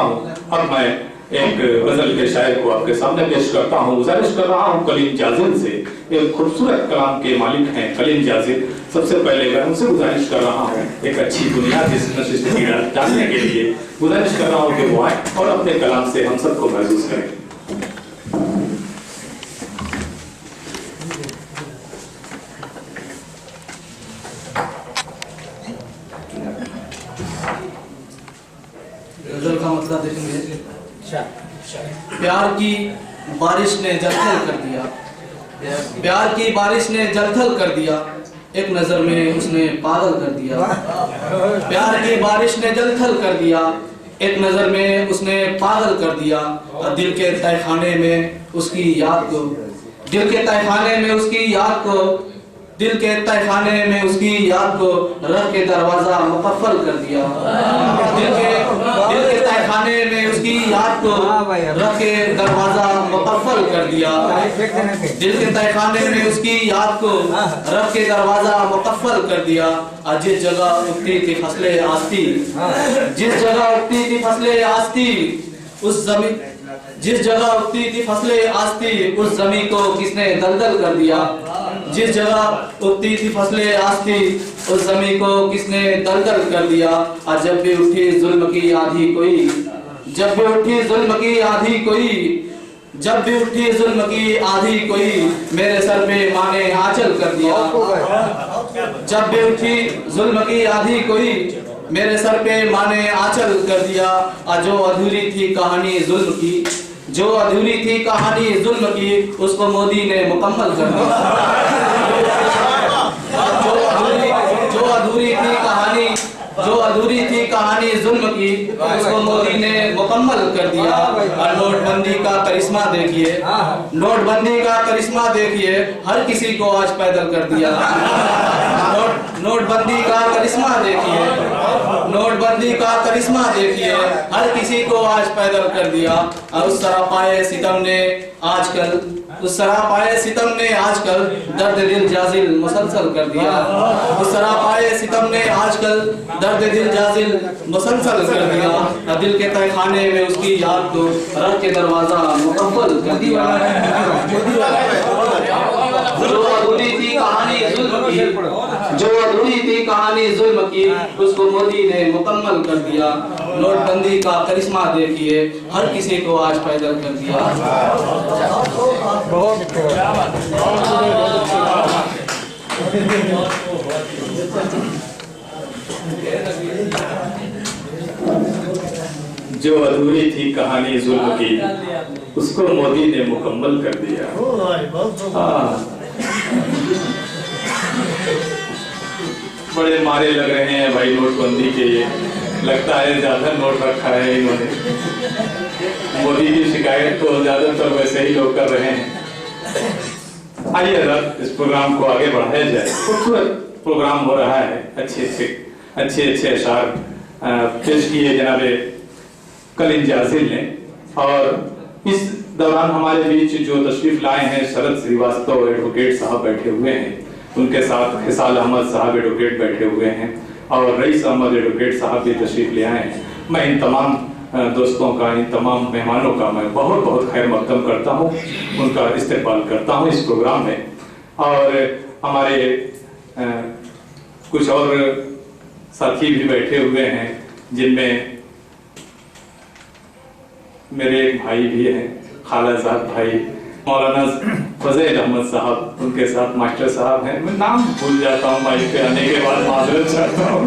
हूँ। अब मैं एक गजल के शायर को आपके सामने पेश करता हूँ। गुजारिश कर रहा हूँ कलीम जाजिल से, एक खूबसूरत कलाम के मालिक हैं कलीम जाजिल। सबसे पहले मैं उनसे गुजारिश कर रहा हूँ एक अच्छी बुनियाद इस नशिश की जानने के लिए गुजारिश कर रहा हूँ कि वो आए और अपने कलाम से हम सबको महसूस करें। गजल का मतलब देखेंगे। प्यार की बारिश ने जलथल कर दिया, प्यार की बारिश ने जलथल कर दिया, एक नजर में उसने पागल कर दिया। प्यार की बारिश ने जलथल कर दिया, एक नजर में उसने पागल कर दिया। और दिल के तहखाने में उसकी याद को, दिल के तहखाने में उसकी याद को, दिल के तहखाने में उसकी याद को रख के दरवाजा मुकफ्फल कर दिया। दिल के तहखाने में उसकी याद को रख के दरवाजा मुकफ्फल कर दिया। दिल के तहखाने में उसकी याद को रख के दरवाजा मुकफ्फल कर दिया। और जिस जगह उगती थी फसलें आस्ती, जिस जगह उगती थी फसलें आस्ती, उस जमीन, जिस जगह उगती थी फसलें आस्ती, उस जमीन को किसने दलदल कर दिया। जिस जगह उगती थी फसलें आस्ती, उस जमीन को किसने दलदल कर दिया। और जब भी उठी जुल्म की आंधी कोई, जब भी उठी जुल्म की आंधी कोई, जब भी उठी जुल्म की आंधी कोई, मेरे सर पे माने आंचल कर दिया। जब भी उठी जुल्म की आंधी कोई, मेरे सर पे माने आंचल कर दिया। और जो अधूरी थी कहानी जुल्म की, जो अधूरी थी कहानी जुल्म की, उसको मोदी ने मुकम्मल कर दिया। जो अधूरी थी कहानी, जो अधूरी थी कहानी जुल्म की, उसको मोदी ने मुकम्मल कर दिया। और नोटबंदी का करिश्मा देखिए, नोटबंदी का करिश्मा देखिए, हर किसी को आज पैदल कर दिया। नोटबंदी का करिश्मा देखिए, नोटबंदी का करिश्मा देखिए, हर किसी को आज पैदल कर दिया। और उस सरापाए सितम ने आजकल, उस सरापाए सितम ने आजकल दर्द दिल जाजिल मुसलसल कर दिया। उस सरापाए सितम ने आजकल दर्द दिल जाजिल मुसलसल कर दिया। और दिल के तहखाने में उसकी याद को रख के दरवाजा मुकम्मल कर दिया। जो अधूरी थी कहानी जुल्म की, जो अधूरी थी कहानी जुल्म की, उसको मोदी ने मुकम्मल कर दिया। नोटबंदी का करिश्मा देखिए, हर किसी को आज पैदल कर दिया। जो अधूरी थी कहानी जुल्म की, उसको मोदी ने मुकम्मल कर दिया। बड़े मारे लग रहे हैं भाई नोटबंदी के, ये लगता है ज्यादा नोट रखा है इन्होंने। मोदी की शिकायत तो ज्यादातर वैसे ही लोग कर रहे हैं। आइए इस प्रोग्राम को आगे बढ़ाया जाए। खूबसूरत प्रोग्राम हो रहा है, अच्छे अशार पेश किए जनाबे कलीम जाजिल ने। और इस दौरान हमारे बीच जो तशरीफ लाए हैं शरद श्रीवास्तव एडवोकेट साहब बैठे हुए हैं, उनके साथ हिसाल अहमद साहब एडवोकेट बैठे हुए हैं और रईस अहमद एडवोकेट साहब भी तशरीफ ले आए हैं। मैं इन तमाम दोस्तों का, इन तमाम मेहमानों का मैं बहुत बहुत खैर मकदम करता हूँ, उनका इस्तेमाल करता हूँ इस प्रोग्राम में। और हमारे कुछ और साथी भी बैठे हुए हैं, जिनमें मेरे एक भाई भी हैं, खालाजाद भाई मौलाना फजैल अहमद साहब, उनके साथ मास्टर साहब हैं। मैं नाम भूल जाता हूँ माइक पे आने के बाद, माजरत चाहता हूँ।